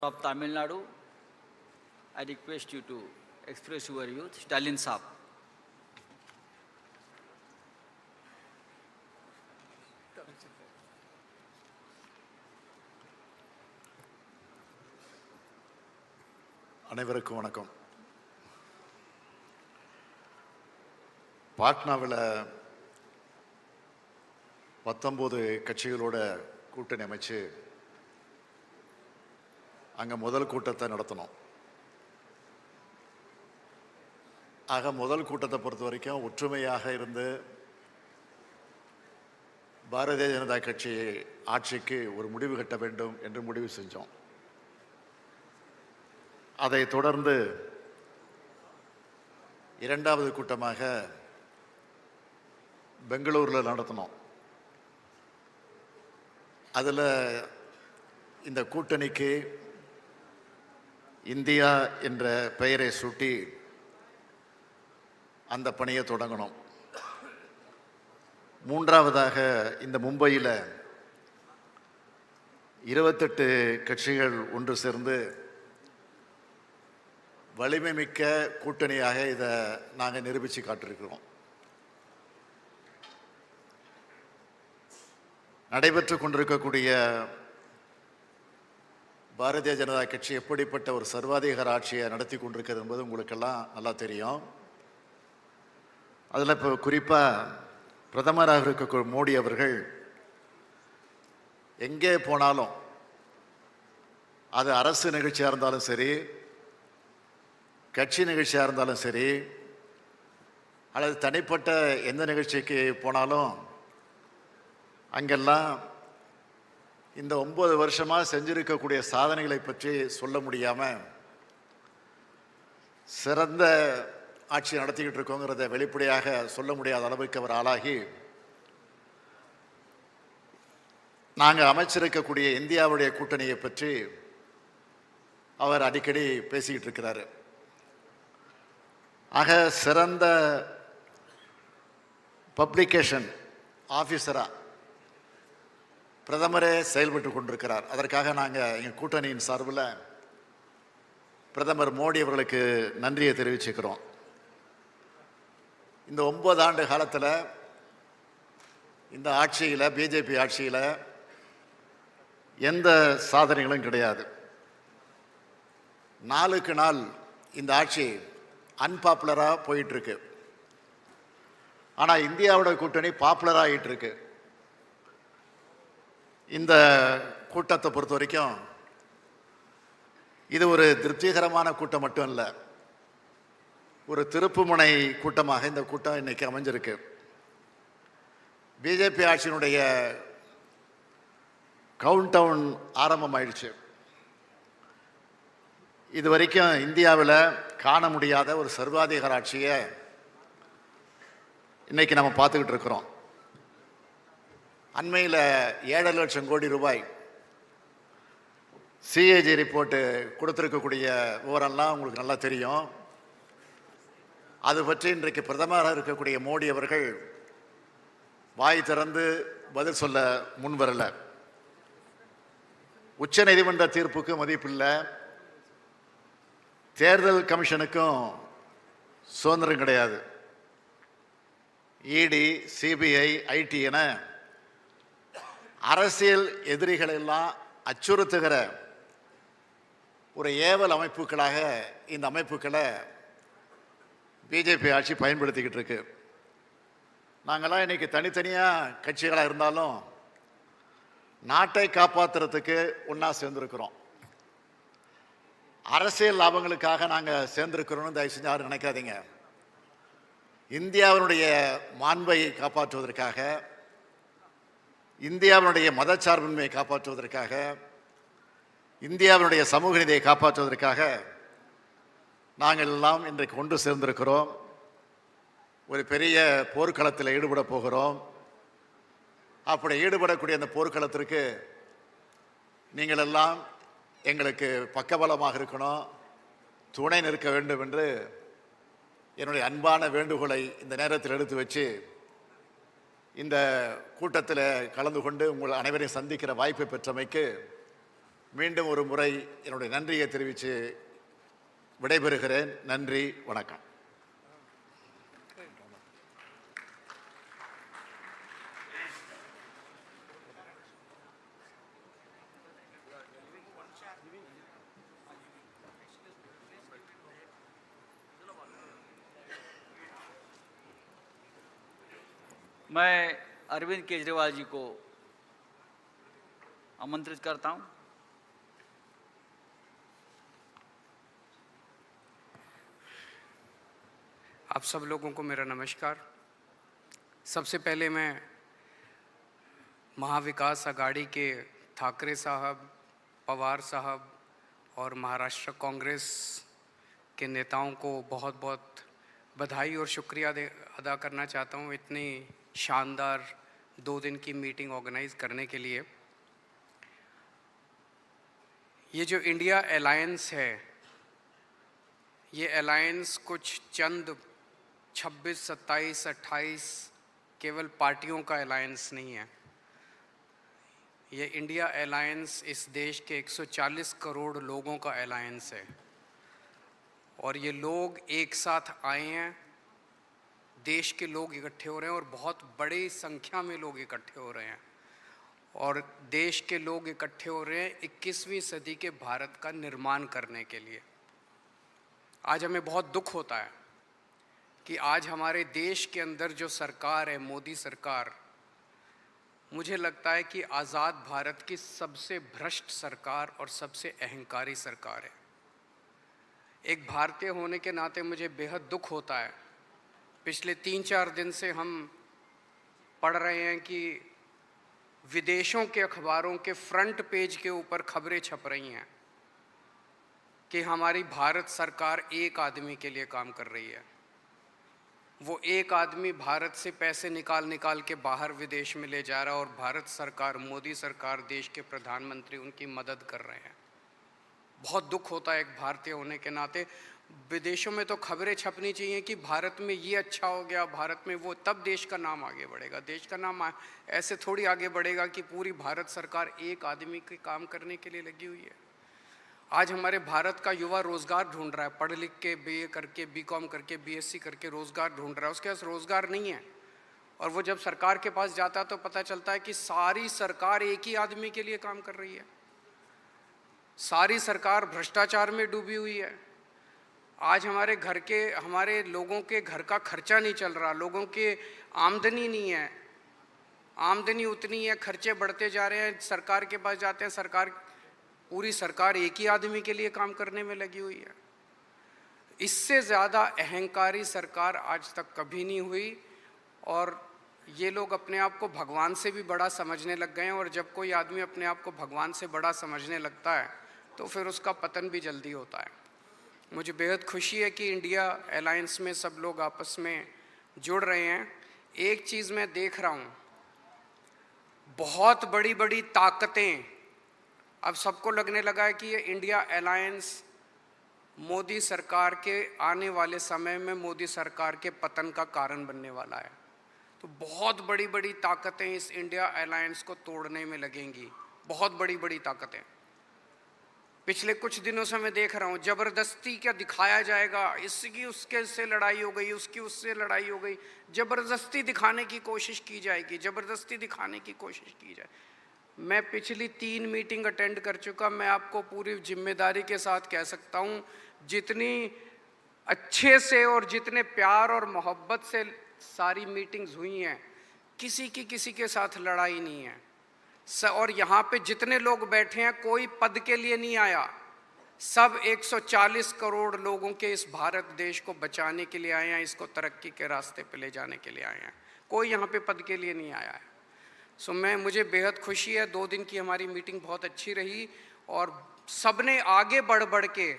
of Tamil Nadu, I request you to express your views. Stalin Saab. அனைவருக்கும் வணக்கம். பாட்னாவில் 19 கட்சிகளோட கூட்டணி அமைச்சு அங்கே முதல் கூட்டத்தை நடத்தணும். ஆக முதல் கூட்டத்தை பொறுத்த வரைக்கும் ஒற்றுமையாக இருந்து பாரதிய ஜனதா கட்சி ஆட்சிக்கு ஒரு முடிவு கட்ட வேண்டும் என்று முடிவு செஞ்சோம். அதை தொடர்ந்து இரண்டாவது கூட்டமாக பெங்களூரில் நடத்தினோம். அதில் இந்த கூட்டணிக்கு இந்தியா என்ற பெயரை சூட்டி அந்த பணியை தொடங்கணும். மூன்றாவதாக இந்த மும்பையில் 28 கட்சிகள் ஒன்று சேர்ந்து வலிமை மிக்க கூட்டணியாக இதை நாங்கள் நிரூபித்து காட்டியிருக்கிறோம். நடைபெற்று கொண்டிருக்கக்கூடிய பாரதிய ஜனதா கட்சி எப்படிப்பட்ட ஒரு சர்வாதிகார ஆட்சியை நடத்தி கொண்டிருக்கிறது என்பது உங்களுக்கெல்லாம் நல்லா தெரியும். அதில் இப்போ குறிப்பாக பிரதமராக இருக்க மோடி அவர்கள் எங்கே போனாலும், அது அரசு நிகழ்ச்சியாக இருந்தாலும் சரி, கட்சி நிகழ்ச்சியாக இருந்தாலும் சரி, அல்லது தனிப்பட்ட எந்த நிகழ்ச்சிக்கு போனாலும் அங்கெல்லாம் இந்த 9 வருஷமாக செஞ்சிருக்கக்கூடிய சாதனைகளை பற்றி சொல்ல முடியாமல் சிறந்த ஆட்சி நடத்திக்கிட்டு இருக்கோங்கிறத வெளிப்படையாக சொல்ல முடியாத அளவுக்கு அவர் ஆளாகி நாங்கள் அமைச்சிருக்கக்கூடிய இந்தியாவுடைய கூட்டணியை பற்றி அவர் அடிக்கடி பேசிக்கிட்டு இருக்கிறாரு. ஆக சிறந்த பப்ளிகேஷன் ஆஃபீஸராக பிரதமரே செயல்பட்டு கொண்டிருக்கிறார். அதற்காக நாங்கள் எங்கள் கூட்டணியின் சார்பில் பிரதமர் மோடி அவர்களுக்கு நன்றியை தெரிவிச்சுக்கிறோம். இந்த 9 ஆண்டு காலத்தில் இந்த ஆட்சியில், பிஜேபி ஆட்சியில் எந்த சாதனைகளும் கிடையாது. நாளுக்கு நாள் இந்த ஆட்சி அன்பாப்புலராக போயிட்டுருக்கு. ஆனால் இந்தியாவோட கூட்டணி பாப்புலராக ஆகிட்டு இருக்கு. இந்த கூட்டத்தை பொறுத்த வரைக்கும் இது ஒரு திருப்திகரமான கூட்டம் மட்டும் இல்லை, ஒரு திருப்புமுனை கூட்டமாக இந்த கூட்டம் இன்னைக்கு அமைஞ்சிருக்கு. பிஜேபி ஆட்சியினுடைய கவுண்ட் டவுன் ஆரம்பமாயிடுச்சு. இது வரைக்கும் இந்தியாவில் காண முடியாத ஒரு சர்வாதிகார ஆட்சியை இன்னைக்கு நம்ம பார்த்துக்கிட்டு இருக்கிறோம். அண்மையில் 7 லட்சம் கோடி ரூபாய் சிஏஜி ரிப்போர்ட்டு கொடுத்துருக்கக்கூடிய விவரம்லாம் உங்களுக்கு நல்லா தெரியும். அது பற்றி இன்றைக்கு பிரதமராக இருக்கக்கூடிய மோடி அவர்கள் வாய் திறந்து பதில் சொல்ல முன்வரலை. உச்ச நீதிமன்ற தீர்ப்புக்கு மதிப்பில்லை, தேர்தல் கமிஷனுக்கும் சுதந்திரம் கிடையாது. இடி, சிபிஐ, ஐடி என அரசியல் எதிரிகளெல்லாம் அச்சுறுத்துகிற ஒரு ஏவல் அமைப்புகளாக இந்த அமைப்புகளை பிஜேபி ஆட்சி பயன்படுத்திக்கிட்டு இருக்கு. நாங்கள்லாம் இன்னைக்கு தனித்தனியாக கட்சிகளாக இருந்தாலும் நாட்டை காப்பாற்றுறதுக்கு ஒன்றா சேர்ந்துருக்கிறோம். அரசியல் லாபங்களுக்காக நாங்கள் சேர்ந்திருக்கிறோம்னு தயவு செஞ்சு யாரும் நினைக்காதீங்க. இந்தியாவினுடைய மாண்பை காப்பாற்றுவதற்காக, இந்தியாவினுடைய மதச்சார்பின்மையை காப்பாற்றுவதற்காக, இந்தியாவினுடைய சமூக நீதியை காப்பாற்றுவதற்காக நாங்கள் எல்லாம் இன்றைக்கு ஒன்று சேர்ந்திருக்கிறோம். ஒரு பெரிய போர்க்களத்தில் ஈடுபட போகிறோம். அப்படி ஈடுபடக்கூடிய அந்த போர்க்களத்திற்கு நீங்கள் எல்லாம் எங்களுக்கு பக்கபலமாக இருக்கணும், துணை நிற்க வேண்டும் என்று என்னுடைய அன்பான வேண்டுகோளை இந்த நேரத்தில் எடுத்து வச்சு இந்த கூட்டத்தில் கலந்து கொண்டு உங்கள் அனைவரையும் சந்திக்கிற வாய்ப்பை பெற்றமைக்கு மீண்டும் ஒரு முறை என்னுடைய நன்றியை தெரிவித்து விடைபெறுகிறேன். நன்றி, வணக்கம். मैं अरविंद केजरीवाल जी को आमंत्रित करता हूं। आप सब लोगों को मेरा नमस्कार। सबसे पहले मैं महाविकास अघाड़ी के ठाकरे साहब, पवार साहब और महाराष्ट्र कांग्रेस के नेताओं को बहुत बहुत बधाई और शुक्रिया अदा करना चाहता हूँ इतनी शानदार 2 दिन की मीटिंग ऑर्गेनाइज करने के लिए। ये जो इंडिया अलायंस है, ये अलायंस कुछ चंद 26, 27, 28 केवल पार्टियों का अलायंस नहीं है। ये इंडिया अलायंस इस देश के 140 करोड़ लोगों का अलायंस है और ये लोग एक साथ आए हैं। देश के लोग इकट्ठे हो रहे हैं और बहुत बड़ी संख्या में लोग इकट्ठे हो रहे हैं और देश के लोग इकट्ठे हो रहे हैं 21वीं सदी के भारत का निर्माण करने के लिए। आज हमें बहुत दुख होता है कि आज हमारे देश के अंदर जो सरकार है, मोदी सरकार, मुझे लगता है कि आज़ाद भारत की सबसे भ्रष्ट सरकार और सबसे अहंकारी सरकार है। एक भारतीय होने के नाते मुझे बेहद दुख होता है। पिछले 3-4 दिन से हम पढ़ रहे हैं कि विदेशों के अखबारों के फ्रंट पेज के ऊपर खबरें छप रही हैं कि हमारी भारत सरकार एक आदमी के लिए काम कर रही है। वो एक आदमी भारत से पैसे निकाल के बाहर विदेश में ले जा रहा है और भारत सरकार, मोदी सरकार, देश के प्रधानमंत्री उनकी मदद कर रहे हैं। बहुत दुख होता है एक भारतीय होने के नाते। विदेशों में तो खबरें छपनी चाहिए कि भारत में ये अच्छा हो गया, भारत में वो, तब देश का नाम आगे बढ़ेगा। देश का नाम ऐसे थोड़ी आगे बढ़ेगा कि पूरी भारत सरकार एक आदमी के काम करने के लिए लगी हुई है। आज हमारे भारत का युवा रोज़गार ढूंढ रहा है, पढ़ लिख के BA करके, BCom करके, BSc करके रोज़गार ढूंढ रहा है। उसके पास रोज़गार नहीं है और वो जब सरकार के पास जाता है तो पता चलता है कि सारी सरकार एक ही आदमी के लिए काम कर रही है। सारी सरकार भ्रष्टाचार में डूबी हुई है। आज हमारे लोगों के घर का खर्चा नहीं चल रहा, लोगों के आमदनी नहीं है, आमदनी उतनी है, खर्चे बढ़ते जा रहे हैं। सरकार के पास जाते हैं, पूरी सरकार एक ही आदमी के लिए काम करने में लगी हुई है। इससे ज़्यादा अहंकारी सरकार आज तक कभी नहीं हुई और ये लोग अपने आप को भगवान से भी बड़ा समझने लग गए हैं और जब कोई आदमी अपने आप को भगवान से बड़ा समझने लगता है तो फिर उसका पतन भी जल्दी होता है। मुझे बेहद खुशी है कि इंडिया अलायंस में सब लोग आपस में जुड़ रहे हैं। एक चीज़ मैं देख रहा हूँ, बहुत बड़ी बड़ी ताकतें, अब सबको लगने लगा है कि ये इंडिया अलायंस मोदी सरकार के आने वाले समय में मोदी सरकार के पतन का कारण बनने वाला है। तो बहुत बड़ी बड़ी ताकतें इस इंडिया अलायंस को तोड़ने में लगेंगी, बहुत बड़ी बड़ी ताकतें। पिछले कुछ दिनों से मैं देख रहा हूँ जबरदस्ती क्या दिखाया जाएगा, इसकी उसके से लड़ाई हो गई, उसकी उससे लड़ाई हो गई, जबरदस्ती दिखाने की कोशिश की जाएगी, जबरदस्ती दिखाने की कोशिश की जाए। मैं पिछली 3 मीटिंग अटेंड कर चुका। मैं आपको पूरी जिम्मेदारी के साथ कह सकता हूँ, जितनी अच्छे से और जितने प्यार और मोहब्बत से सारी मीटिंग्स हुई हैं, किसी के साथ लड़ाई नहीं है। और यहाँ पे जितने लोग बैठे हैं कोई पद के लिए नहीं आया, सब 140 करोड़ लोगों के इस भारत देश को बचाने के लिए आए हैं, इसको तरक्की के रास्ते पे ले जाने के लिए आए हैं। कोई यहाँ पे पद के लिए नहीं आया है। मुझे बेहद खुशी है। 2 दिन की हमारी मीटिंग बहुत अच्छी रही और सबने आगे बढ़ के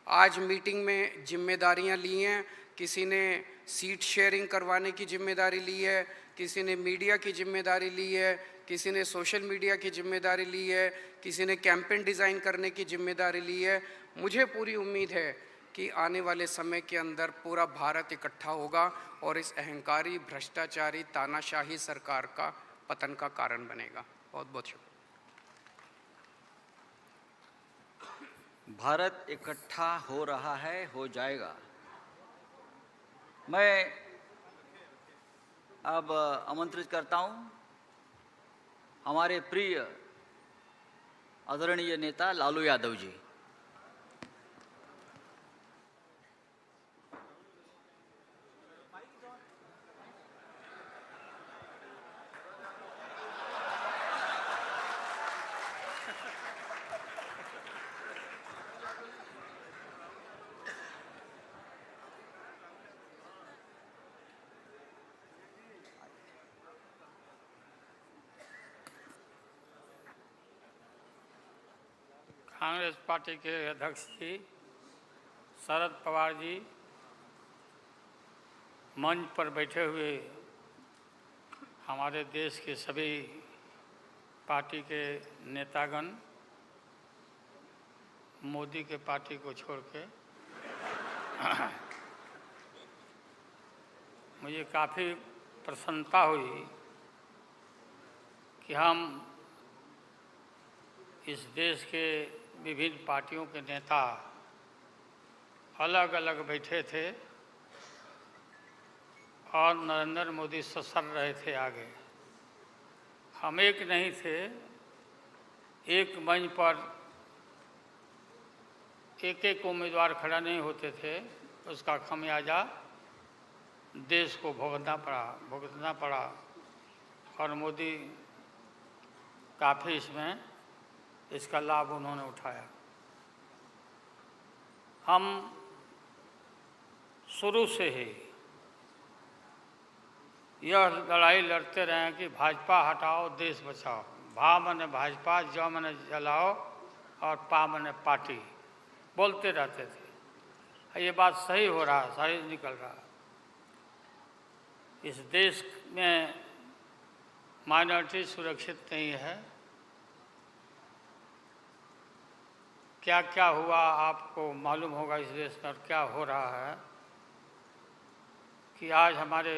आज मीटिंग में जिम्मेदारियां ली हैं। किसी ने सीट शेयरिंग करवाने की जिम्मेदारी ली है, किसी ने मीडिया की जिम्मेदारी ली है, किसी ने सोशल मीडिया की जिम्मेदारी ली है, किसी ने कैंपेन डिज़ाइन करने की जिम्मेदारी ली है। मुझे पूरी उम्मीद है कि आने वाले समय के अंदर पूरा भारत इकट्ठा होगा और इस अहंकारी, भ्रष्टाचारी, तानाशाही सरकार का पतन का कारण बनेगा। बहुत बहुत शुक्रिया। भारत इकट्ठा हो रहा है, हो जाएगा। मैं अब आमंत्रित करता हूं हमारे प्रिय आदरणीय नेता लालू यादव जी। कांग्रेस पार्टी के अध्यक्ष जी शरद पवार जी, मंच पर बैठे हुए हमारे देश के सभी पार्टी के नेतागण, मोदी के पार्टी को छोड़ के मुझे काफ़ी प्रसन्नता हुई कि हम इस देश के विभिन्न पार्टियों के नेता अलग अलग बैठे थे और नरेंद्र मोदी ससर रहे थे आगे। हम एक नहीं थे, एक मंच पर एक एक उम्मीदवार खड़ा नहीं होते थे, उसका खमियाजा देश को भुगतना पड़ा और मोदी काफ़ी इसका लाभ उन्होंने उठाया। हम शुरू से ही यह लड़ाई लड़ते रहे हैं कि भाजपा हटाओ देश बचाओ। भा मने भाजपा, ज मने जलाओ और पा मने पार्टी बोलते रहते थे। ये बात सही हो रहा, सही निकल रहा। इस देश में माइनॉरिटी सुरक्षित नहीं है। क्या क्या हुआ आपको मालूम होगा इस देश में, क्या हो रहा है कि आज हमारे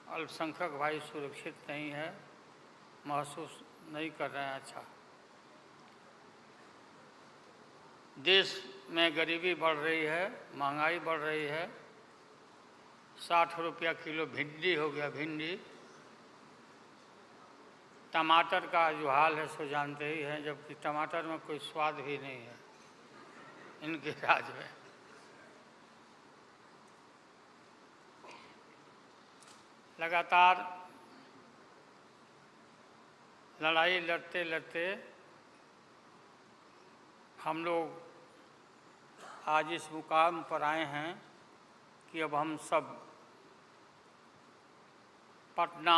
अल्पसंख्यक भाई सुरक्षित नहीं है, महसूस नहीं कर रहे हैं। अच्छा, देश में गरीबी बढ़ रही है, महंगाई बढ़ रही है। 60 रुपया किलो भिंडी हो गया, भिंडी। टमाटर का जो हाल है सो जानते ही हैं, जबकि टमाटर में कोई स्वाद भी नहीं है इनके राज में। लगातार लड़ाई लड़ते लड़ते हम लोग आज इस मुकाम पर आए हैं कि अब हम सब पटना,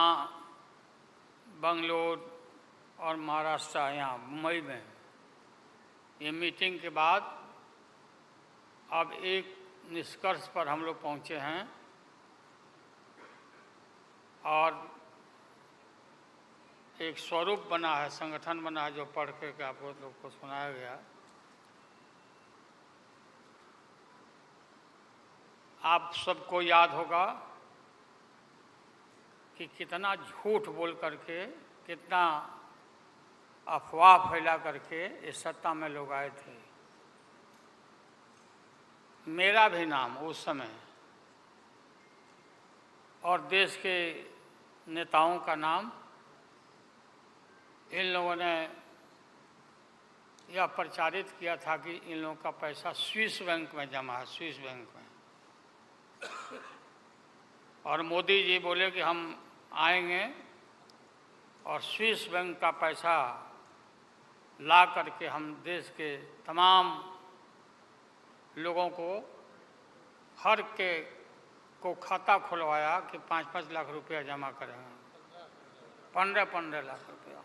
बंगलोर और महाराष्ट्र, यहाँ मुंबई में ये मीटिंग के बाद अब एक निष्कर्ष पर हम लोग पहुँचे हैं और एक स्वरूप बना है, संगठन बना है, जो पढ़ के आप लोग को सुनाया गया। आप सबको याद होगा कि कितना झूठ बोल करके, कितना अफवाह फैला करके इस सत्ता में लोग आए थे। मेरा भी नाम उस समय और देश के नेताओं का नाम, इन लोगों ने यह प्रचारित किया था कि इन लोगों का पैसा स्विस बैंक में जमा है, स्विस बैंक में। और मोदी जी बोले कि हम आएंगे और स्विस बैंक का पैसा ला करके हम देश के तमाम लोगों को, हर के को खाता खुलवाया कि 5-5 लाख रुपया जमा करेंगे, 15-15 लाख रुपया।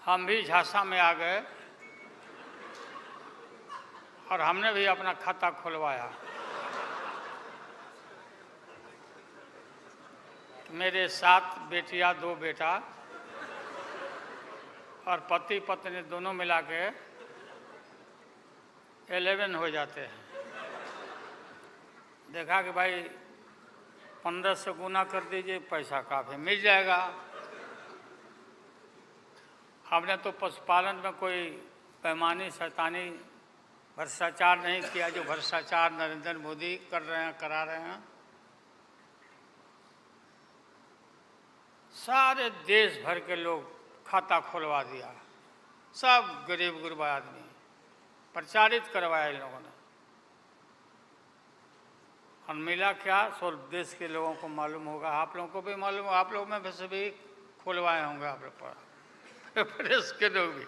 हम भी झांसा में आ गए और हमने भी अपना खाता खुलवाया। मेरे 7 बेटियां, 2 बेटा और पति पत्नी दोनों मिला के 11 हो जाते हैं। देखा कि भाई 15 से गुना कर दीजिए, पैसा काफ़ी मिल जाएगा। हमने तो पशुपालन में कोई बेईमानी शैतानी भ्रष्टाचार नहीं किया जो भ्रष्टाचार नरेंद्र मोदी कर रहे हैं, करा रहे हैं। सारे देश भर के लोग खाता खुलवा दिया, सब गरीब गुरबा आदमी प्रचारित करवाया इन लोगों ने। और मिला क्या, सो देश के लोगों को मालूम होगा, आप लोगों को भी मालूम होगा, आप लोग में से भी खुलवाए होंगे आप लोग पर, प्रेस के लोग भी,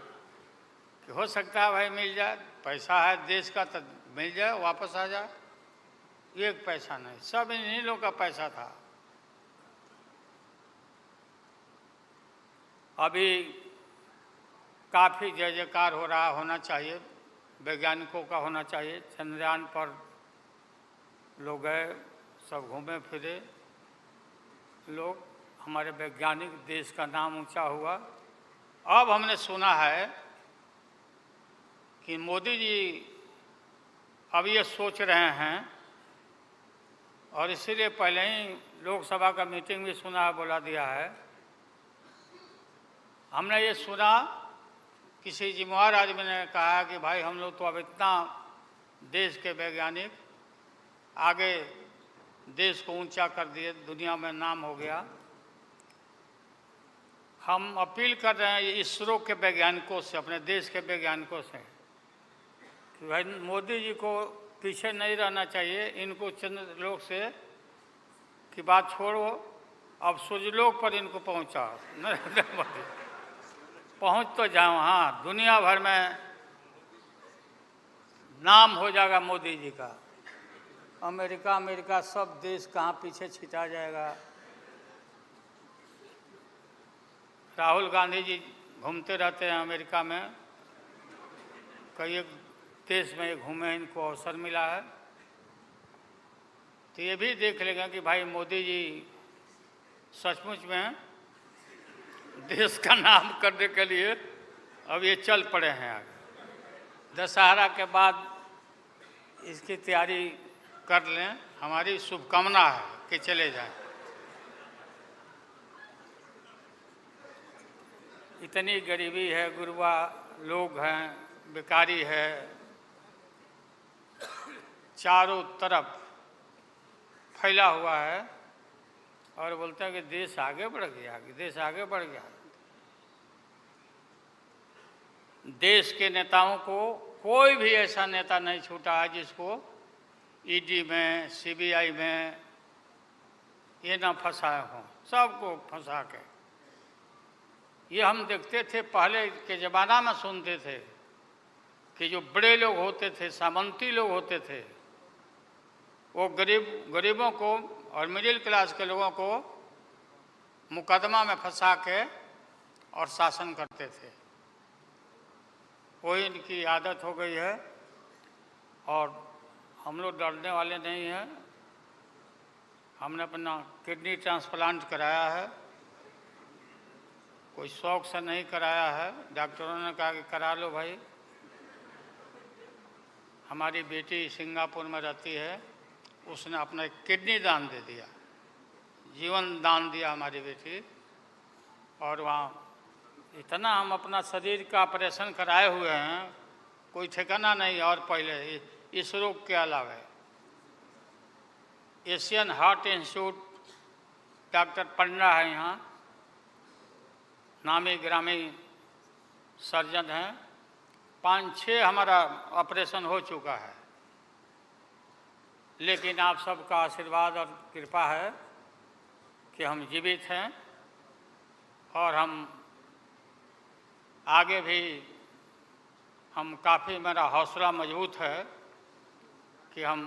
कि हो सकता है भाई मिल जाए, पैसा है देश का तो मिल जाए, वापस आ जाए। एक पैसा नहीं, सब इन्हीं लोग का पैसा था। अभी काफ़ी जय जयकार हो रहा, होना चाहिए, वैज्ञानिकों का होना चाहिए। चंद्रयान पर लोग गए, सब घूमे फिरे लोग, हमारे वैज्ञानिक, देश का नाम ऊंचा हुआ। अब हमने सुना है कि मोदी जी अब ये सोच रहे हैं, और इसीलिए पहले ही लोकसभा का मीटिंग भी सुना है, बुला दिया है। हमने ये सुना, किसी जिम्मेवार आदमी ने कहा कि भाई हम लोग तो अब इतना देश के वैज्ञानिक आगे देश को ऊंचा कर दिए, दुनिया में नाम हो गया। हम अपील कर रहे हैं इसरो के वैज्ञानिकों से, अपने देश के वैज्ञानिकों से, कि भाई मोदी जी को पीछे नहीं रहना चाहिए। इनको चंद्रलोक से की बात छोड़ो, अब सूर्यलोक पर इनको पहुंचाओ। नरेंद्र मोदी पहुंच तो जाओ, हाँ, दुनिया भर में नाम हो जाएगा मोदी जी का। अमेरिका सब देश कहाँ पीछे छिटा जाएगा। राहुल गांधी जी घूमते रहते हैं अमेरिका में, कई देश में ये घूमे, इनको अवसर मिला है। तो ये भी देख लेगा कि भाई मोदी जी सचमुच में देश का नाम करने के लिए अब ये चल पड़े हैं आगे। दशहरा के बाद इसकी तैयारी कर लें, हमारी शुभकामना है कि चले जाएं। इतनी गरीबी है, गुरबा लोग हैं, बेकारी है, चारों तरफ फैला हुआ है, और बोलते हैं कि देश आगे बढ़ गया, कि देश आगे बढ़ गया। देश के नेताओं को कोई भी ऐसा नेता नहीं छूटा है जिसको ईडी में, सीबीआई में ये ना फंसाए हों, सबको फंसा के। ये हम देखते थे पहले के ज़माना में, सुनते थे कि जो बड़े लोग होते थे, सामंती लोग होते थे, वो गरीबों को और मिडिल क्लास के लोगों को मुकदमा में फंसा के और शासन करते थे। वही इनकी आदत हो गई है, और हम लोग डरने वाले नहीं हैं। हमने अपना किडनी ट्रांसप्लांट कराया है, कोई शौक से नहीं कराया है, डॉक्टरों ने कहा कि करा लो भाई। हमारी बेटी सिंगापुर में रहती है, उसने अपना एक किडनी दान दे दिया, जीवन दान दिया हमारी बेटी। और वहाँ इतना हम अपना शरीर का ऑपरेशन कराए हुए हैं, कोई ठिकाना नहीं। और पहले इस रोग के अलावा एशियन हार्ट इंस्टीट्यूट, डॉक्टर पंडा है यहाँ, नामी ग्रामी सर्जन हैं, 5-6 हमारा ऑपरेशन हो चुका है। लेकिन आप सबका आशीर्वाद और कृपा है कि हम जीवित हैं, और हम आगे भी, हम काफ़ी, मेरा हौसला मजबूत है कि हम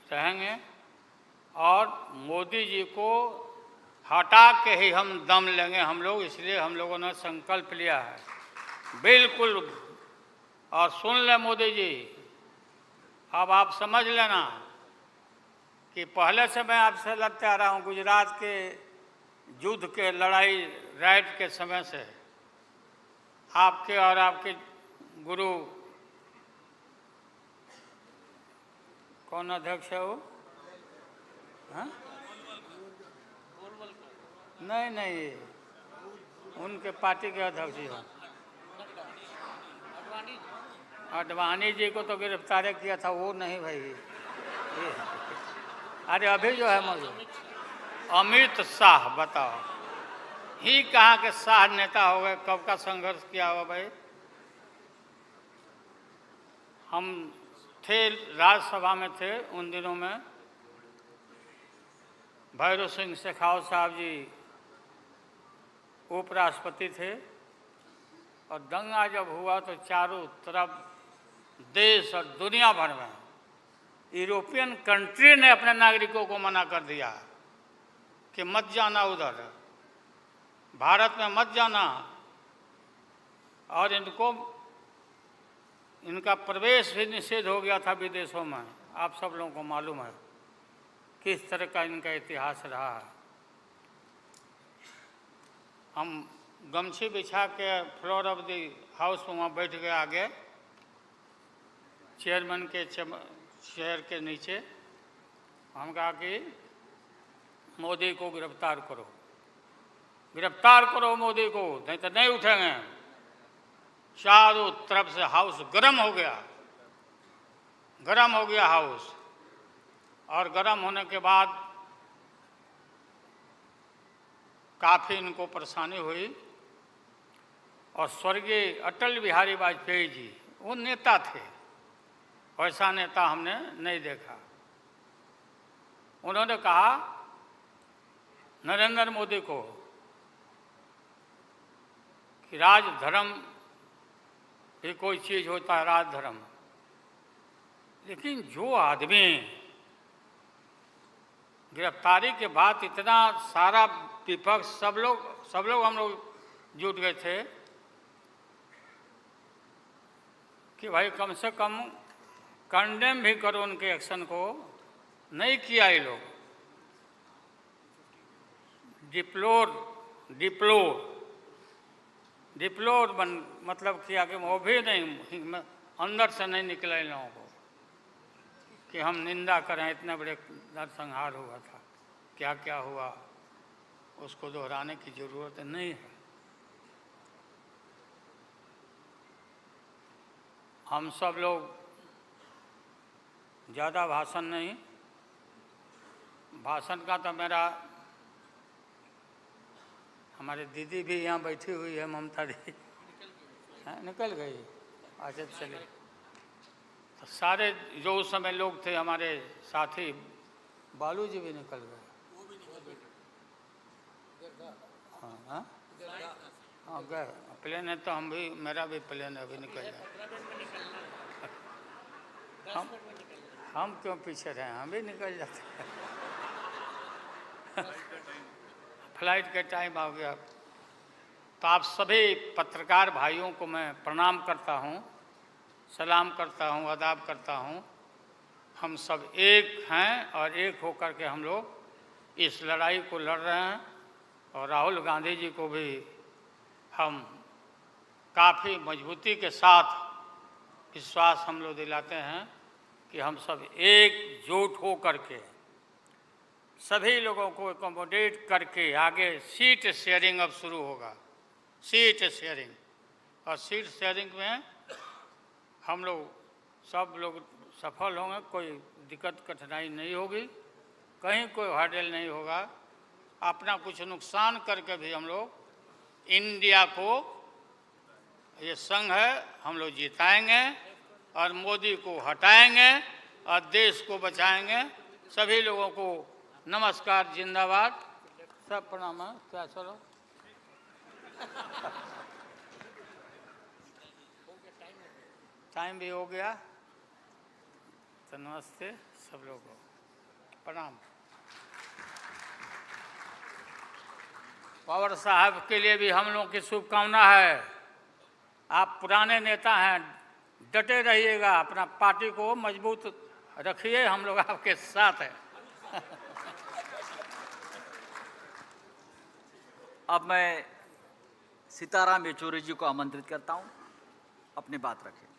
रहेंगे, और मोदी जी को हटा के ही हम दम लेंगे हम लोग। इसलिए हम लोगों ने संकल्प लिया है, बिल्कुल। और सुन ले मोदी जी, अब आप समझ लेना कि पहले से मैं आपसे लड़ते आ रहा हूँ, गुजरात के युद्ध के, लड़ाई राइट के समय से, आपके और आपके गुरु, कौन अध्यक्ष है वो? हाँ? नहीं, उनके पार्टी के अध्यक्ष जी हैं, अडवाणी जी को तो गिरफ्तार किया था, वो नहीं भाई। अरे अभी जो है मौजूद अमित शाह, बताओ ही कहाँ के शाह नेता हो गए, कब का संघर्ष किया हुआ भाई। हम थे राज्यसभा में थे उन दिनों में, भैरव सिंह शेखावत साहब जी उपराष्ट्रपति थे, और दंगा जब हुआ तो चारों तरफ देश और दुनिया भर में यूरोपियन कंट्री ने अपने नागरिकों को मना कर दिया कि मत जाना उधर, भारत में मत जाना, और इनका प्रवेश भी निषेध हो गया था विदेशों में। आप सब लोगों को मालूम है किस तरह का इनका इतिहास रहा है। हम गमछी बिछा के फ्लोर ऑफ द हाउस में वहाँ बैठ गए आगे, चेयरमैन के चेयर के नीचे। हम कहा कि मोदी को गिरफ्तार करो, गिरफ्तार करो मोदी को, नहीं तो नहीं उठेंगे। चारों तरफ से हाउस गर्म हो गया, गर्म हो गया हाउस। और गर्म होने के बाद काफ़ी इनको परेशानी हुई, और स्वर्गीय अटल बिहारी वाजपेयी जी वो नेता थे, वैसा नेता हमने नहीं देखा। उन्होंने कहा नरेंद्र मोदी को कि राजधर्म भी कोई चीज़ होता है, राजधर्म, लेकिन जो आदमी गिरफ्तारी के बाद इतना सारा विपक्ष सब लोग हम लोग जुट गए थे कि भाई कम से कम कंडेम भी करो उनके एक्शन को, नहीं किया ये लोग। डिप्लोर मतलब किया कि वो भी नहीं, अंदर से नहीं निकला इन लोगों को कि हम निंदा करें, इतने बड़े नरसंहार हुआ था, क्या क्या हुआ उसको दोहराने की ज़रूरत नहीं है। हम सब लोग ज़्यादा भाषण नहीं, भाषण का तो मेरा, हमारी दीदी भी यहाँ बैठी हुई है, ममता दी निकल गई। अच्छा चलिए, तो सारे जो उस समय लोग थे हमारे साथी, बालू जी भी निकल गए। हाँ हाँ हाँ गए, प्लेन है तो हम भी, मेरा भी प्लेन अभी निकल गया। हम क्यों पीछे रहे, हम भी निकल जाते हैं। फ्लाइट का टाइम आ गया। तो आप सभी पत्रकार भाइयों को मैं प्रणाम करता हूँ, सलाम करता हूँ, आदाब करता हूँ। हम सब एक हैं और एक होकर के हम लोग इस लड़ाई को लड़ रहे हैं। और राहुल गांधी जी को भी हम काफ़ी मजबूती के साथ विश्वास हम लोग दिलाते हैं कि हम सब एकजुट हो करके सभी लोगों को एकोमोडेट करके आगे सीट शेयरिंग अब शुरू होगा, सीट शेयरिंग। और सीट शेयरिंग में हम लोग सब लोग सफल होंगे, कोई दिक्कत कठिनाई नहीं होगी, कहीं कोई हर्डल नहीं होगा। अपना कुछ नुकसान करके भी हम लोग इंडिया को, ये संघ है, हम लोग जिताएंगे और मोदी को हटाएंगे और देश को बचाएंगे। सभी लोगों को नमस्कार, जिंदाबाद, सब प्रणाम है। क्या चलो टाइम भी हो गया, तो नमस्ते सब लोगों को, प्रणाम। पवार साहब के लिए भी हम लोग की शुभकामना है। आप पुराने नेता हैं, डटे रहिएगा, अपना पार्टी को मजबूत रखिए, हम लोग आपके साथ हैं। अब मैं सीताराम येचुरी जी को आमंत्रित करता हूं, अपनी बात रखें।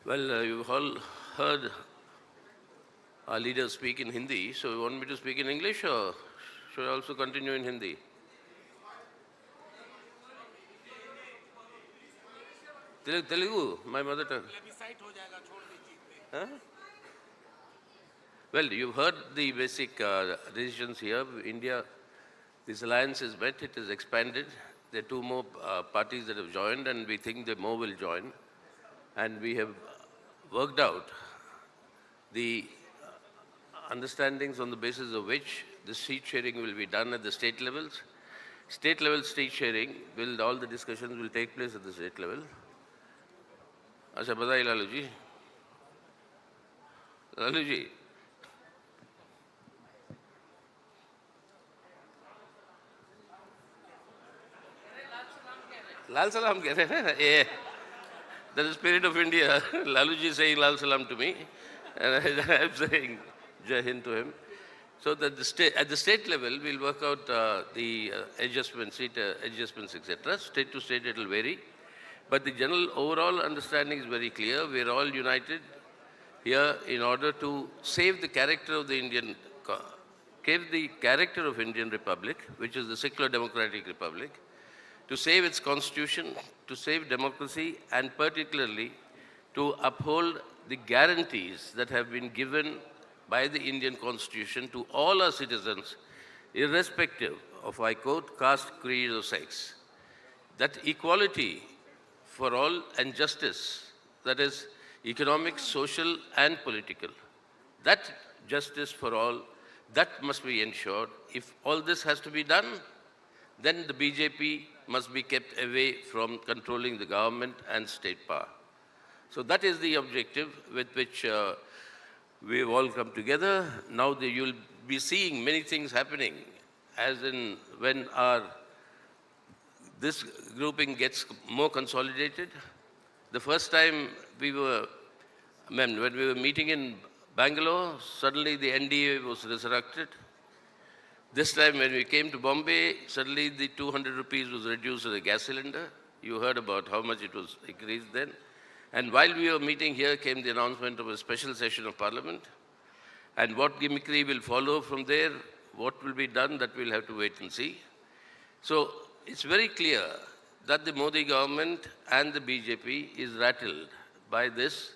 Well, you've all heard our leaders speak in Hindi, so you want me to speak in English or should I also continue in Hindi? Telugu, my mother tongue. Huh? Well, you've heard the basic decisions here. India, this alliance is met, it is expanded. There are two more parties that have joined, and we think that more will join. And we have worked out the understandings on the basis of which the seat sharing will be done at the state levels. State level seat sharing, all the discussions will take place at the state level. अच्छा बताइए लालू जी लाल सलाम कह रहे हैं ये the spirit of India. Lalu ji is saying Lal Salam to me, and I am saying Jai Hind to him. So that at the state level, we'll work out the adjustments, seat adjustments, etc. State to state, it will vary. But the general overall understanding is very clear. We are all united here in order to save the character of the Indian Republic, which is the secular democratic republic, to save its constitution, to save democracy, and particularly to uphold the guarantees that have been given by the Indian Constitution to all our citizens, irrespective of, I quote, caste, creed, or sex. That equality for all and justice, that is economic, social, and political, that justice for all, that must be ensured. If all this has to be done, then the BJP must be kept away from controlling the government and state power. So that is the objective with which we've all come together. Now you'll be seeing many things happening, as in when this grouping gets more consolidated. The first time when we were meeting in Bangalore, suddenly the NDA was resurrected. This time when we came to Bombay, suddenly the 200 rupees was reduced to the gas cylinder. You heard about how much it was increased then. And while we were meeting here came the announcement of a special session of Parliament. And what gimmickry will follow from there, what will be done, that we'll have to wait and see. So it's very clear that the Modi government and the BJP is rattled by this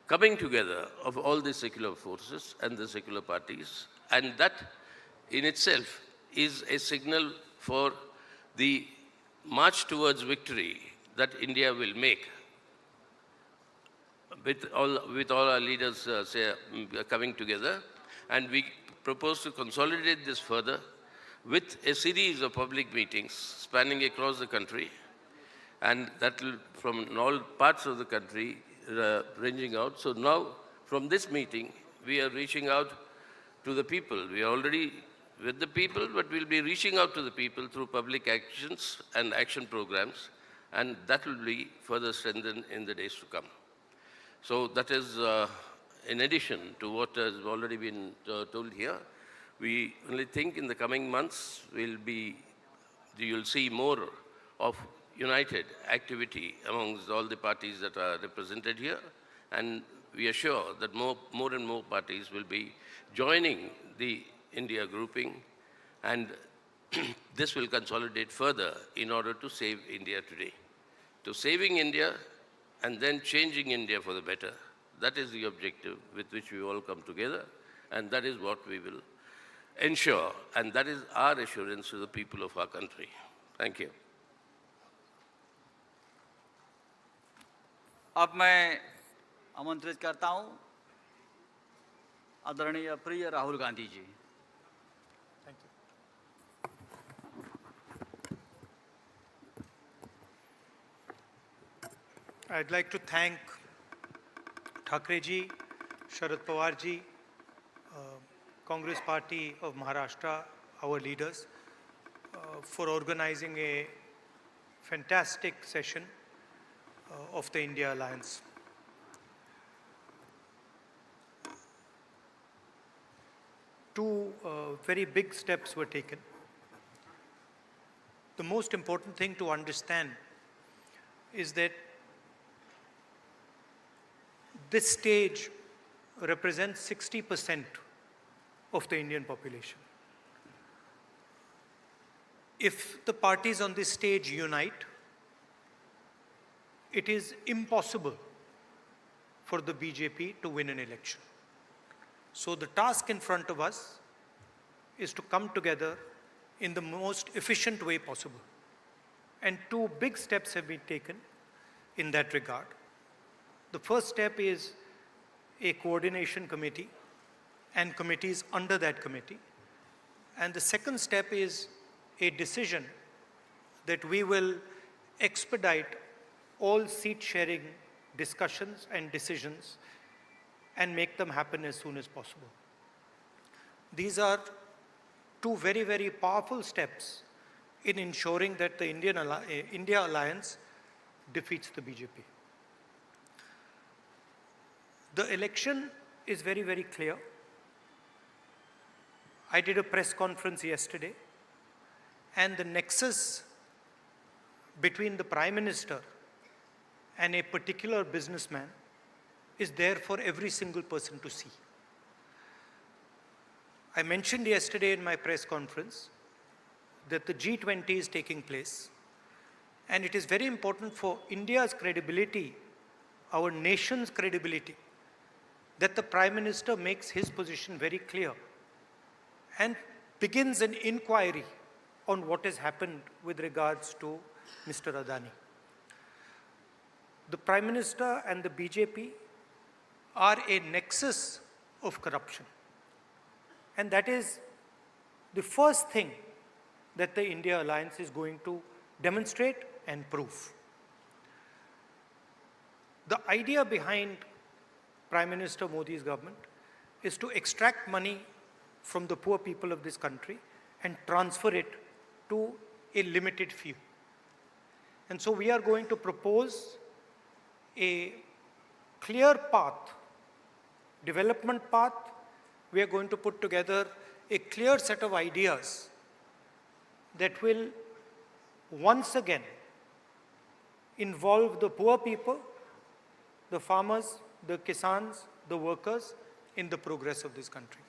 coming together of all the secular forces and the secular parties. And that in itself is a signal for the march towards victory that India will make with all our leaders coming together. And we propose to consolidate this further with a series of public meetings spanning across the country, and that will from all parts of the country ranging out. So now from this meeting, we are reaching out to the people. We are already with the people, but we'll be reaching out to the people through public actions and action programs, and that will be further strengthened in the days to come. So that is in addition to what has already been told here. We only think in the coming months you'll see more of united activity amongst all the parties that are represented here, and we are sure that more and more parties will be joining the India grouping, and this will consolidate further in order to save India today. To saving India and then changing India for the better, that is the objective with which we all come together, and that is what we will ensure, and that is our assurance to the people of our country. Thank you. अब मैं आमंत्रित करता हूं आदरणीय प्रिय Rahul Gandhi ji. I'd like to thank Thakre ji, Sharad Pawar ji, Congress Party of Maharashtra, our leaders, for organizing a fantastic session of the India Alliance. Two very big steps were taken. The most important thing to understand is that this stage represents 60% of the Indian population. If the parties on this stage unite, it is impossible for the BJP to win an election. So the task in front of us is to come together in the most efficient way possible. And two big steps have been taken in that regard. The first step is a coordination committee and committees under that committee. And the second step is a decision that we will expedite all seat sharing discussions and decisions and make them happen as soon as possible. These are two very, very powerful steps in ensuring that the India alliance defeats the BJP. The election is very, very clear. I did a press conference yesterday, and the nexus between the Prime Minister and a particular businessman is there for every single person to see. I mentioned yesterday in my press conference that the G20 is taking place, and it is very important for India's credibility, our nation's credibility, that the Prime Minister makes his position very clear and begins an inquiry on what has happened with regards to Mr. Adani. The Prime Minister and the BJP are a nexus of corruption. And that is the first thing that the India alliance is going to demonstrate and prove. The idea behind Prime Minister Modi's government is to extract money from the poor people of this country and transfer it to a limited few. And so we are going to propose a clear path, development path. We are going to put together a clear set of ideas that will once again involve the poor people, the farmers, the kisans, the workers in the progress of this country.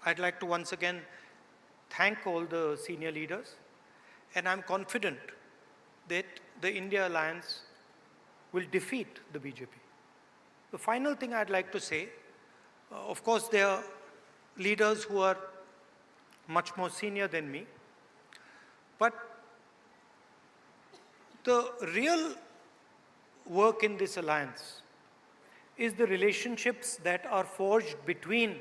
I'd like to once again thank all the senior leaders, and I'm confident that the India alliance will defeat the BJP. The final thing I'd like to say, of course, there are leaders who are much more senior than me, but the real work in this alliance is the relationships that are forged between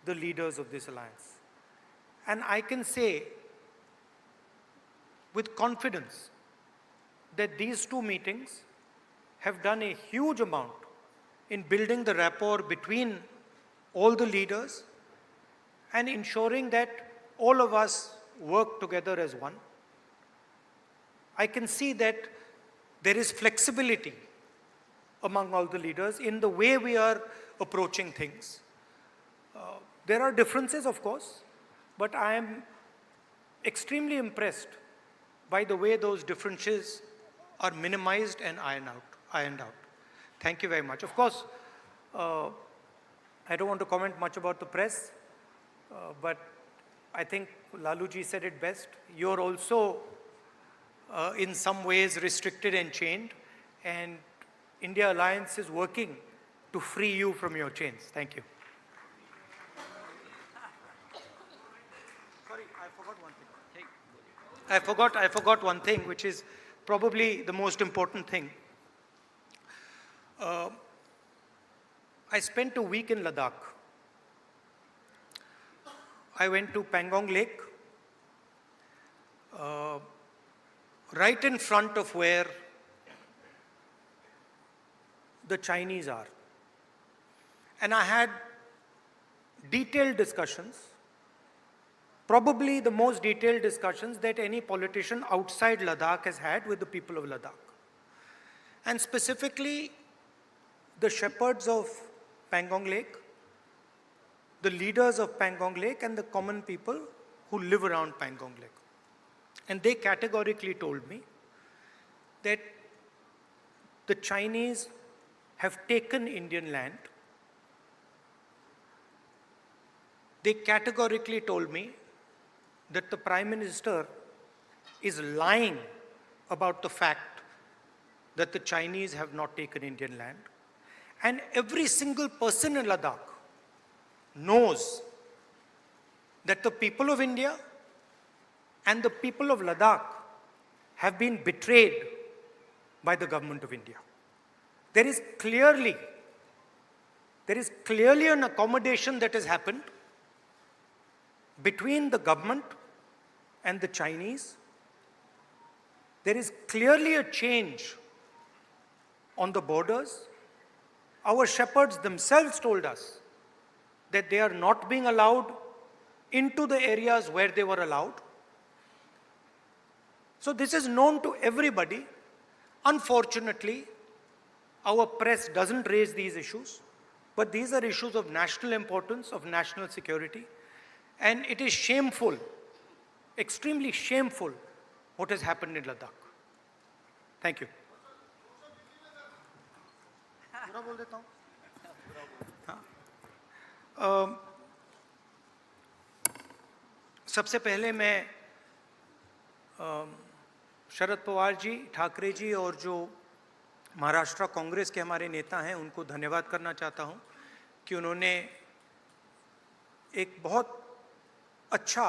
the leaders of this alliance. And I can say with confidence that these two meetings have done a huge amount in building the rapport between all the leaders and ensuring that all of us work together as one. I can see that there is flexibility among all the leaders in the way we are approaching things. There are differences, of course, but I am extremely impressed by the way those differences are minimized and ironed out. Thank you very much. Of course, I don't want to comment much about the press, but I think Laluji said it best. You're also in some ways restricted and chained, and India Alliance is working to free you from your chains. Thank you. Sorry, I forgot one thing. I forgot one thing, which is probably the most important thing. I spent a week in Ladakh. I went to Pangong Lake, right in front of where the Chinese are. And I had detailed discussions, probably the most detailed discussions that any politician outside Ladakh has had with the people of Ladakh. And specifically, the shepherds of Pangong Lake, the leaders of Pangong Lake, and the common people who live around Pangong Lake. And they categorically told me that the Chinese have taken Indian land, they categorically told me that the Prime Minister is lying about the fact that the Chinese have not taken Indian land. And every single person in Ladakh knows that the people of India and the people of Ladakh have been betrayed by the government of India. There is clearly an accommodation that has happened between the government and the Chinese. There is clearly a change on the borders. Our shepherds themselves told us that they are not being allowed into the areas where they were allowed. So this is known to everybody. Unfortunately, our press doesn't raise these issues, but these are issues of national importance, of national security, and it is shameful, extremely shameful, what has happened in Ladakh. Thank you. सबसे पहले मैं शरद पवार जी, ठाकरे जी और जो महाराष्ट्र कांग्रेस के हमारे नेता हैं उनको धन्यवाद करना चाहता हूं कि उन्होंने एक बहुत अच्छा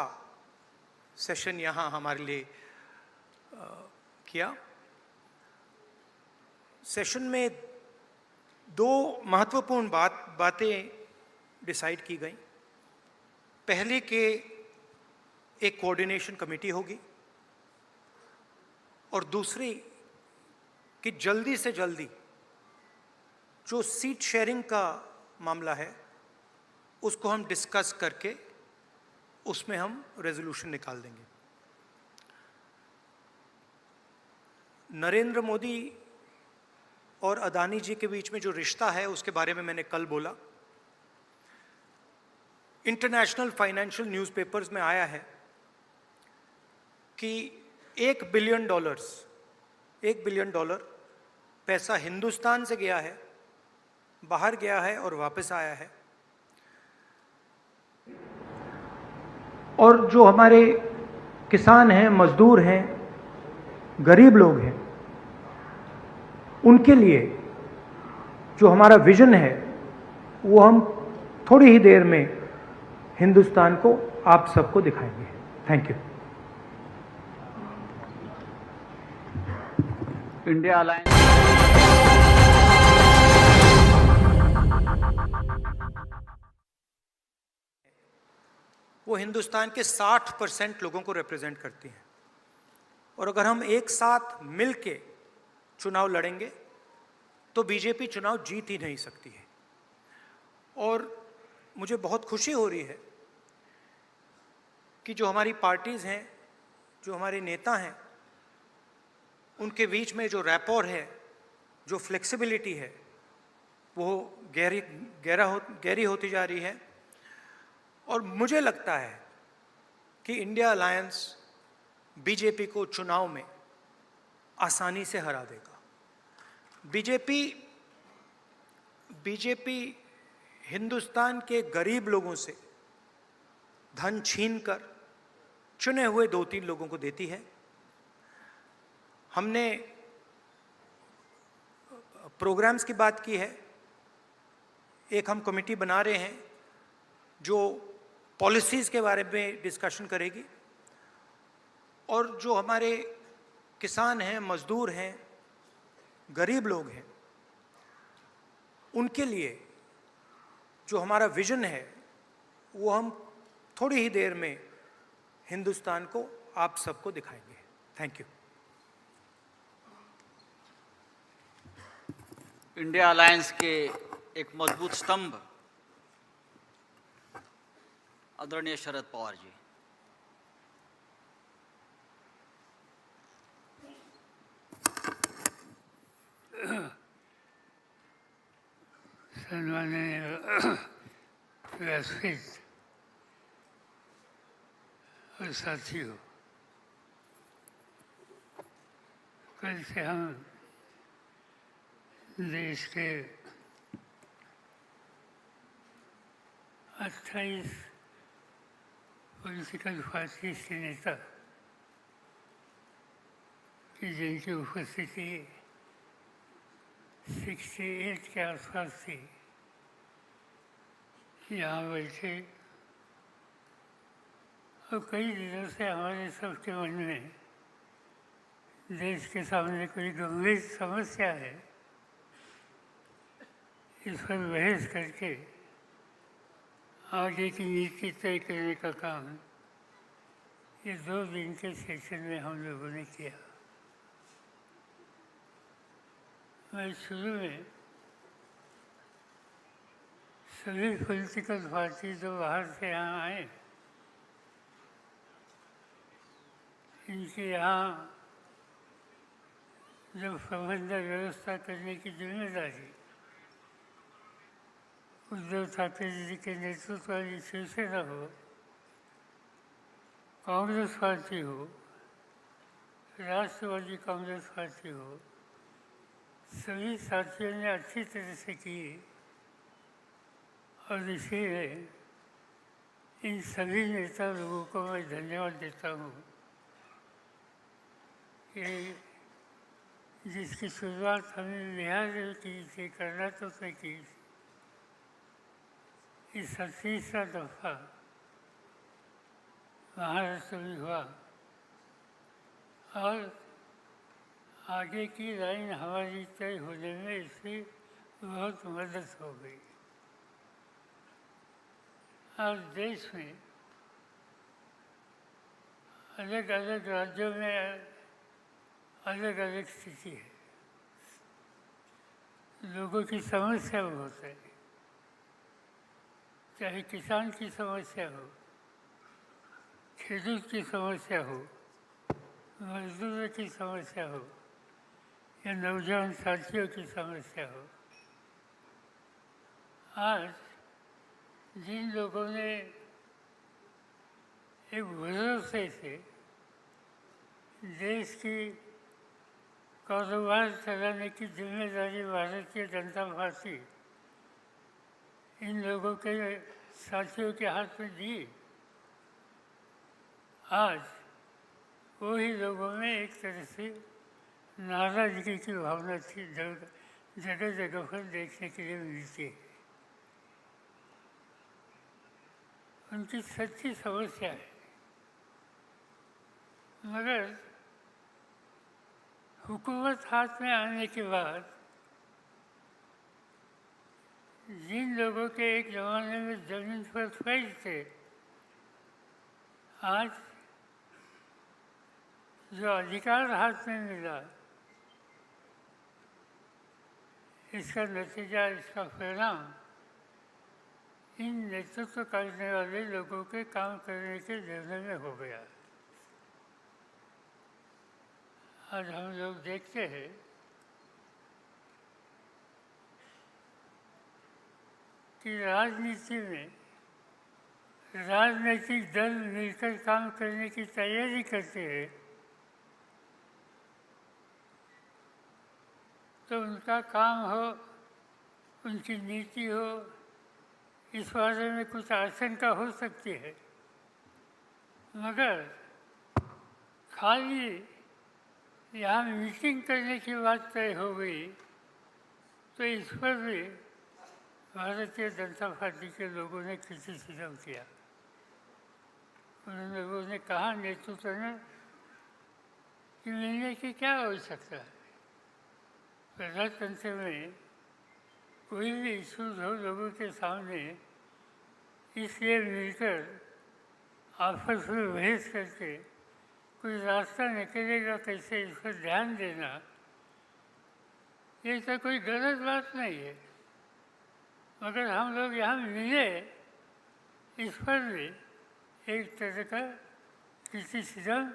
सेशन यहाँ हमारे लिए किया। सेशन में दो महत्वपूर्ण बातें डिसाइड की गई। पहले कि एक कोऑर्डिनेशन कमेटी होगी और दूसरी कि जल्दी से जल्दी जो सीट शेयरिंग का मामला है उसको हम डिस्कस करके उसमें हम रेजोल्यूशन निकाल देंगे। नरेंद्र मोदी और अदानी जी के बीच में जो रिश्ता है उसके बारे में मैंने कल बोला। इंटरनेशनल फाइनेंशियल न्यूज़पेपर्स में आया है कि $1 बिलियन पैसा हिंदुस्तान से गया है, बाहर गया है और वापस आया है। और जो हमारे किसान हैं, मजदूर हैं, गरीब लोग हैं, उनके लिए जो हमारा विजन है वो हम थोड़ी ही देर में हिंदुस्तान को आप सबको दिखाएंगे। Thank you. इंडिया अलायंस वो हिंदुस्तान के 60% लोगों को रिप्रेजेंट करती हैं और अगर हम एक साथ मिल के चुनाव लड़ेंगे तो बीजेपी चुनाव जीत ही नहीं सकती है। और मुझे बहुत खुशी हो रही है कि जो हमारी पार्टीज़ हैं, जो हमारे नेता हैं, उनके बीच में जो रैपोर है, जो फ्लेक्सिबिलिटी है, वो गहरी होती जा रही है। और मुझे लगता है कि इंडिया अलायंस बीजेपी को चुनाव में आसानी से हरा देगा। बीजेपी हिंदुस्तान के गरीब लोगों से धन छीनकर चुने हुए 2-3 लोगों को देती है। हमने प्रोग्राम्स की बात की है। एक हम कमेटी बना रहे हैं जो पॉलिसीज़ के बारे में डिस्कशन करेगी और जो हमारे किसान हैं, मजदूर हैं, गरीब लोग हैं, उनके लिए जो हमारा विजन है वो हम थोड़ी ही देर में हिंदुस्तान को आप सबको दिखाएंगे। Thank you. इंडिया अलायंस के एक मजबूत स्तंभ आदरणीय शरद पवार जी। सम्माननीय वैश्विक और साथियों, कल से हम देश के 28 पॉलिटिकल पार्टीज के नेता कि जिनकी उपस्थिति 68 के आसपास थी, यहाँ बैठे और कई दिनों से हमारे सबके मन में देश के सामने कोई गंभीर समस्या है, इस पर बहस करके आगे की नीति तय करने का काम ये 2 दिन के सेशन में हम लोगों ने किया। मैं शुरू में सभी पॉलिटिकल पार्टी जो बाहर से यहाँ आए, इनके यहाँ जब प्रबंध व्यवस्था करने की जिम्मेदारी उद्धव ठाकरे जी के नेतृत्व वाली शिवसेना हो, कांग्रेस पार्टी हो, राष्ट्रवादी कांग्रेस पार्टी हो, सभी साथियों ने अच्छी तरह से की और इसीलिए इन सभी नेता लोगों को मैं धन्यवाद देता हूँ कि जिसकी शुरुआत हमने बिहार में की थी, कर्नाटक में की थी, इस 38वां दफा महाराष्ट्र में हुआ और आगे की लाइन हमारी तय होने में इससे बहुत मदद हो गई। और देश में अलग अलग राज्यों में अलग अलग स्थिति है, लोगों की समस्या बहुत है, चाहे किसान की समस्या हो, खेडूत की समस्या हो, मजदूरों की समस्या हो या नौजवान साथियों की समस्या हो। आज जिन लोगों ने एक भरोसे से देश की कारोबार चलाने की जिम्मेदारी भारतीय जनता पार्टी इन लोगों के साथियों के हाथ में दी, आज वही लोगों में एक तरह से नाराजगी की भावना थी जगह जगह पर देखने के लिए मिलती है। उनकी सच्ची समस्या है, मगर हुकूमत हाथ में आने के बाद जिन लोगों के एक ज़माने में ज़मीन पर फैज थे, आज जो अधिकार हाथ में मिला, इसका नतीजा, इसका परिणाम इन नेतृत्व करने वाले लोगों के काम करने के निर्णय में हो गया। आज हम लोग देखते हैं कि राजनीति में राजनीतिक दल मिलकर काम करने की तैयारी करते हैं तो उनका काम हो, उनकी नीति हो, इस बारे में कुछ आशंका हो सकती है, मगर खाली यहाँ मीटिंग करने की बात तय हो गई तो इस पर भी भारतीय जनता पार्टी के लोगों ने क्रिटिसिज्म किया। उन लोगों ने कहा नेतृत्व ने कि मिलने की क्या आवश्यकता है, प्रजातंत्र में कोई भी इशूज हो लोगों के सामने, इसलिए मिलकर आपस में बहस करके कोई रास्ता निकलेगा कैसे, इस पर ध्यान देना, ये तो कोई गलत बात नहीं है, मगर हम लोग यहाँ मिले इस पर भी एक तरह का क्रिटिसिज्म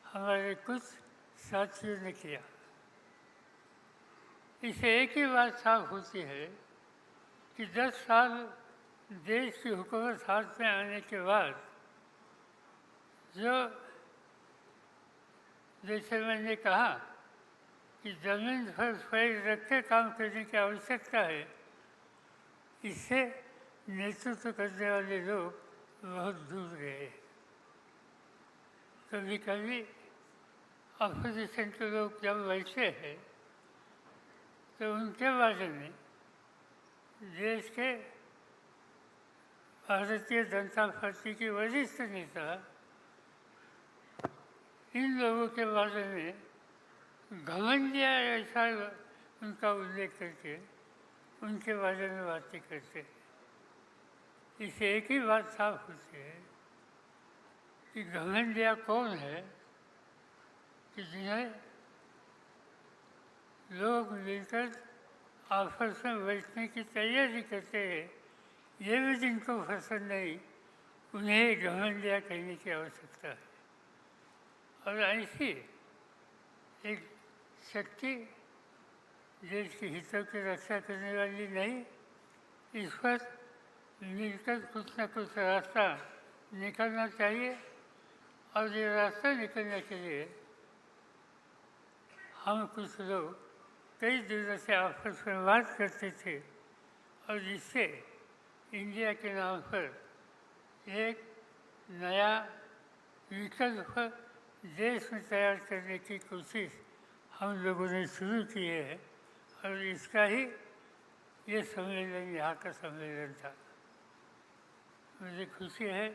हमारे कुछ साथियों ने किया। इसे एक ही बात साफ होती है कि 10 साल देश की हुकूमत हाथ में आने के बाद जो, जैसे मैंने कहा कि ज़मीन पर पैर रख के काम करने की आवश्यकता है, इससे नेतृत्व करने वाले लोग बहुत दूर गए। कभी कभी अपोजिशन के लोग जब बैठते हैं तो उनके बारे में देश के भारतीय जनता पार्टी के वरिष्ठ नेता इन लोगों के बारे में घमंडिया ऐसा उनका उल्लेख करके उनके बारे में बातें करते हैं। इससे एक ही बात साफ होती है कि घमंडिया कौन है कि जिन्हें लोग मिलकर आपस में बैठने की तैयारी करते हैं, ये भी जिनको पसंद नहीं उन्हें घमंडिया कहने की आवश्यकता है। और ऐसी एक शक्ति देश के हितों की रक्षा करने वाली नहीं, इस पर मिलकर कुछ न कुछ रास्ता निकलना चाहिए। और ये रास्ता निकलने के लिए हम कुछ लोग कई दिनों से आपस में बात करते थे और जिससे इंडिया के नाम पर एक नया विकल्प देश में तैयार करने की कोशिश हम लोगों ने शुरू की है। और इसका ही ये सम्मेलन यहाँ का सम्मेलन था। मुझे खुशी है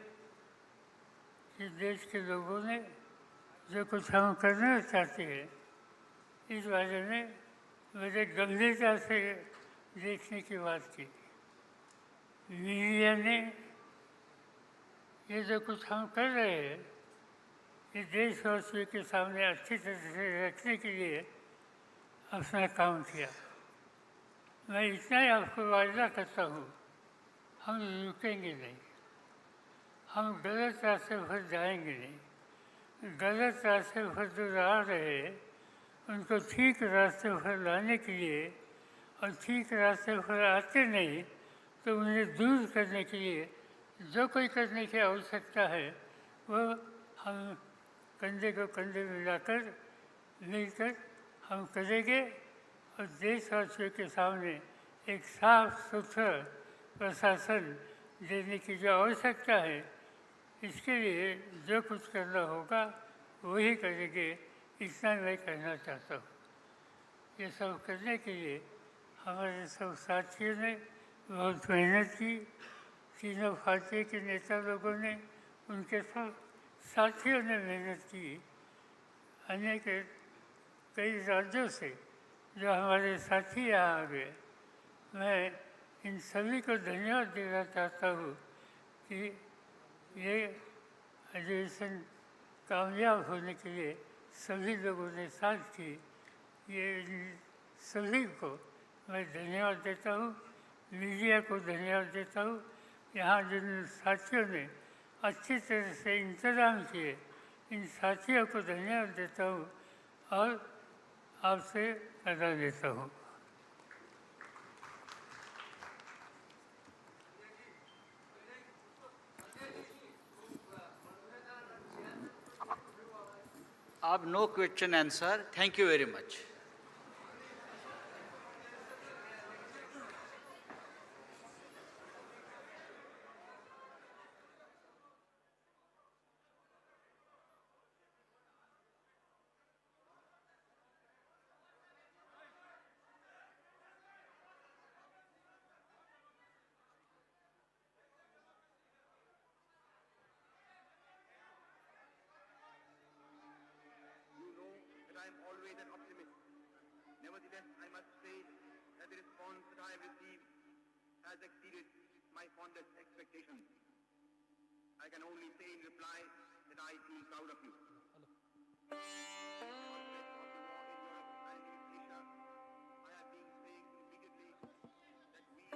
कि देश के लोगों ने जो कुछ हम करना चाहते हैं इस बारे में मुझे गंभीरता से देखने की बात की। मीडिया ने ये जो कुछ हम कर रहे हैं ये देशवासियों के सामने अच्छी तरह से रखने के लिए अपना काम किया। मैं इतना ही आपको वायदा करता हूँ, हम रुकेंगे नहीं, हम गलत रास्ते पर जाएंगे नहीं। गलत रास्ते पर जो आ रहे हैं उनको ठीक रास्ते पर लाने के लिए और ठीक रास्ते पर आते नहीं तो उन्हें दूर करने के लिए जो कोई करने की आवश्यकता है वो हम कंधे को कंधे मिलाकर मिलकर हम करेंगे। और देशवासियों के सामने एक साफ सुथरा प्रशासन देने की जो आवश्यकता है इसके लिए जो कुछ करना होगा वही करेंगे, इतना मैं कहना चाहता हूँ। ये सब करने के लिए हमारे सब साथियों ने बहुत मेहनत की। तीनों पार्टी के नेता लोगों ने, उनके सब साथियों ने मेहनत की। अनेक कई राज्यों से जो हमारे साथी यहाँ आ गए, मैं इन सभी को धन्यवाद देना चाहता हूँ कि ये अधिवेशन कामयाब होने के लिए सभी लोगों ने साथ की। ये सभी को मैं धन्यवाद देता हूँ, मीडिया को धन्यवाद देता हूँ। यहाँ जिन साथियों ने अच्छी तरह से इंतज़ाम किए इन साथियों को धन्यवाद देता हूँ और आपसे अदा लेता हूँ। Have no question answer. Thank you very much. I am always an optimist. Nevertheless, I must say that the response that I have received has exceeded my fondest expectations. I can only say in reply that I feel proud of you. I have been saying repeatedly that we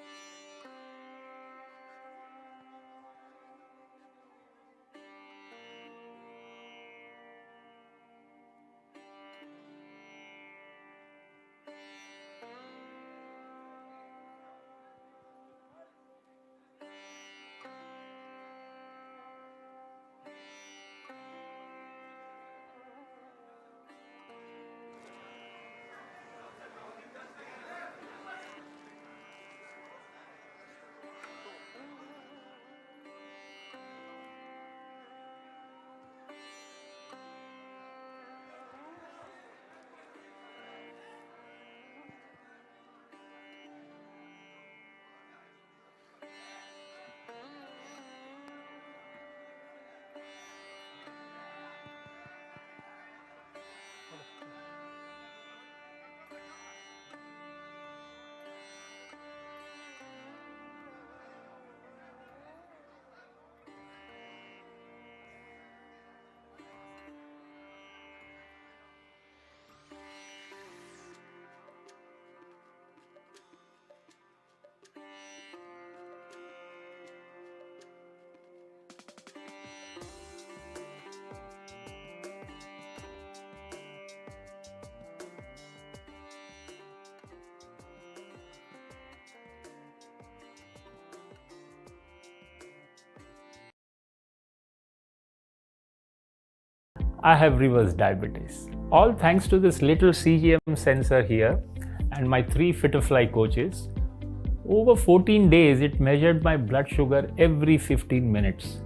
I have reverse diabetes. All thanks to this little CGM sensor here and my 3 Fit-to-Fly coaches. Over 14 days, it measured my blood sugar every 15 minutes.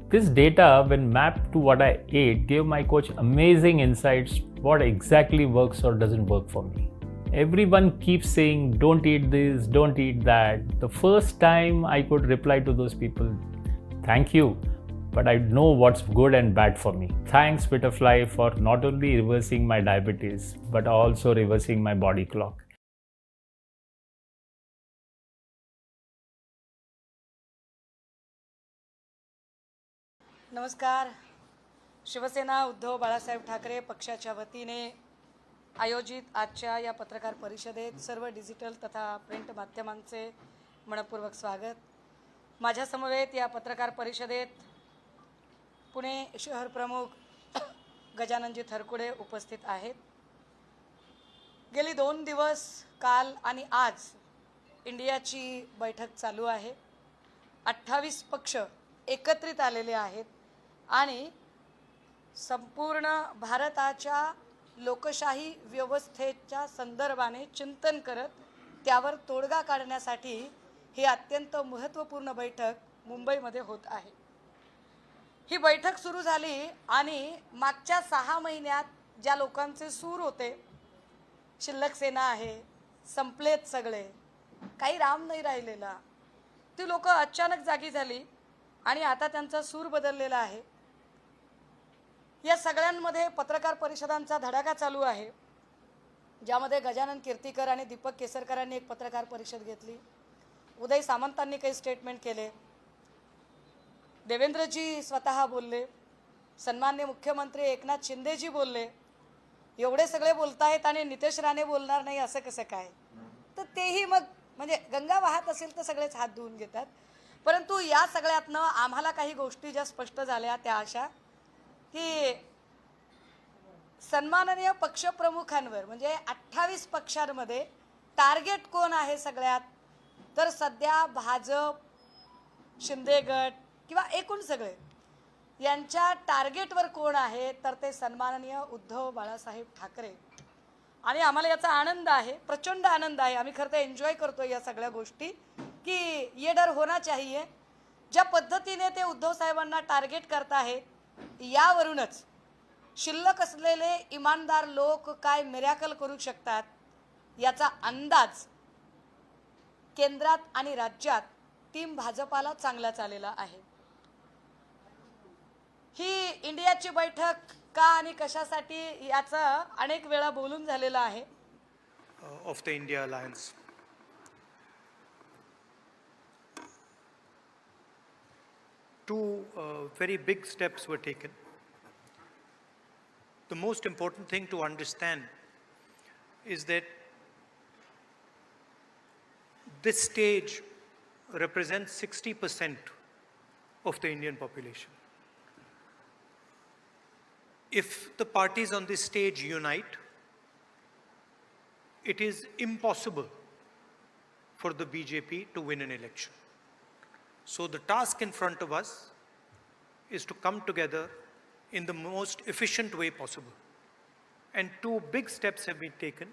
This data, when mapped to what I ate, gave my coach amazing insights what exactly works or doesn't work for me. Everyone keeps saying, don't eat this, don't eat that. The first time I could reply to those people, thank you, but I know what's good and bad for me. Thanks Fit-to-Fly for not only reversing my diabetes, but also reversing my body clock. नमस्कार. शिवसेना उद्धव बाळासाहेब ठाकरे पक्षाच्या वतीने आयोजित आजच्या या पत्रकार परिषदेत सर्व digital तथा print माध्यमांचे मनपूर्वक स्वागत. माझ्यासमवेत या पत्रकार परिषदेत पुणे शहर प्रमुख गजाननजी थरकुडे उपस्थित आहेत. गेली 2 दिवस काल आणि आज इंडियाची बैठक चालू आहे. 28 पक्ष एकत्रित आलेले आहेत आणि संपूर्ण भारताच्या लोकशाही व्यवस्थेच्या संदर्भाने चिंतन करत त्यावर तोडगा काढण्यासाठी ही अत्यंत महत्त्वपूर्ण बैठक मुंबईमध्ये होत आहे. ही बैठक सुरू झाली आणि मागच्या 6 महिन्यात ज्या लोकांचे सूर होते, शिल्लक सेना आहे, संपलेत सगळे, काही राम नाही राहिलेला, ती लोक अचानक जागी झाली आणि आता त्यांचा सूर बदललेला आहे. या सगळ्यांमध्ये पत्रकार परिषदांचा धडाका चालू आहे, ज्यामध्ये गजानन कीर्तीकर आणि दीपक केसरकरांनी एक पत्रकार परिषद घेतली. उदय सामंतांनी काही स्टेटमेंट केले. देवेंद्रजी स्वतः बोलले. सन्माननीय मुख्यमंत्री एकनाथ शिंदेजी बोलले. एवढे सगळे बोलतायत आणि नितेश राणे बोलणार नाही असं कसं काय? तर तेही मग म्हणजे गंगा वाहत असेल तर सगळेच हात धुवून घेतात. परंतु या सगळ्यातनं आम्हाला काही गोष्टी ज्या स्पष्ट झाल्या त्या अशा की सन्माननीय पक्षप्रमुखांवर म्हणजे 28 पक्षांमध्ये टार्गेट कोण आहे सगळ्यात, तर सध्या भाजप, शिंदे गट किंवा एकूण सगळे यांच्या टार्गेटवर कोण आहे तर ते सन्माननीय उद्धव बाळासाहेब ठाकरे. आणि आम्हाला याचा आनंद आहे, प्रचंड आनंद आहे. आम्ही खरं तर एन्जॉय करतो या सगळ्या गोष्टी की ये डर होना चाहिए. ज्या पद्धतीने ते उद्धव साहेबांना टार्गेट करत आहेत, यावरूनच शिल्लक असलेले इमानदार लोक काय मिरॅकल करू शकतात याचा अंदाज केंद्रात आणि राज्यात टीम भाजपाला चांगलाच आलेला आहे. ही इंडियाची बैठक का आणि कशासाठी याचं अनेक वेळा बोलून झालेलं आहे. Of the India Alliance. Two very big steps were taken. The most important thing to understand is that this stage represents 60% of the Indian population. If the parties on this stage unite, it is impossible for the BJP to win an election. So the task in front of us is to come together in the most efficient way possible. And 2 big steps have been taken.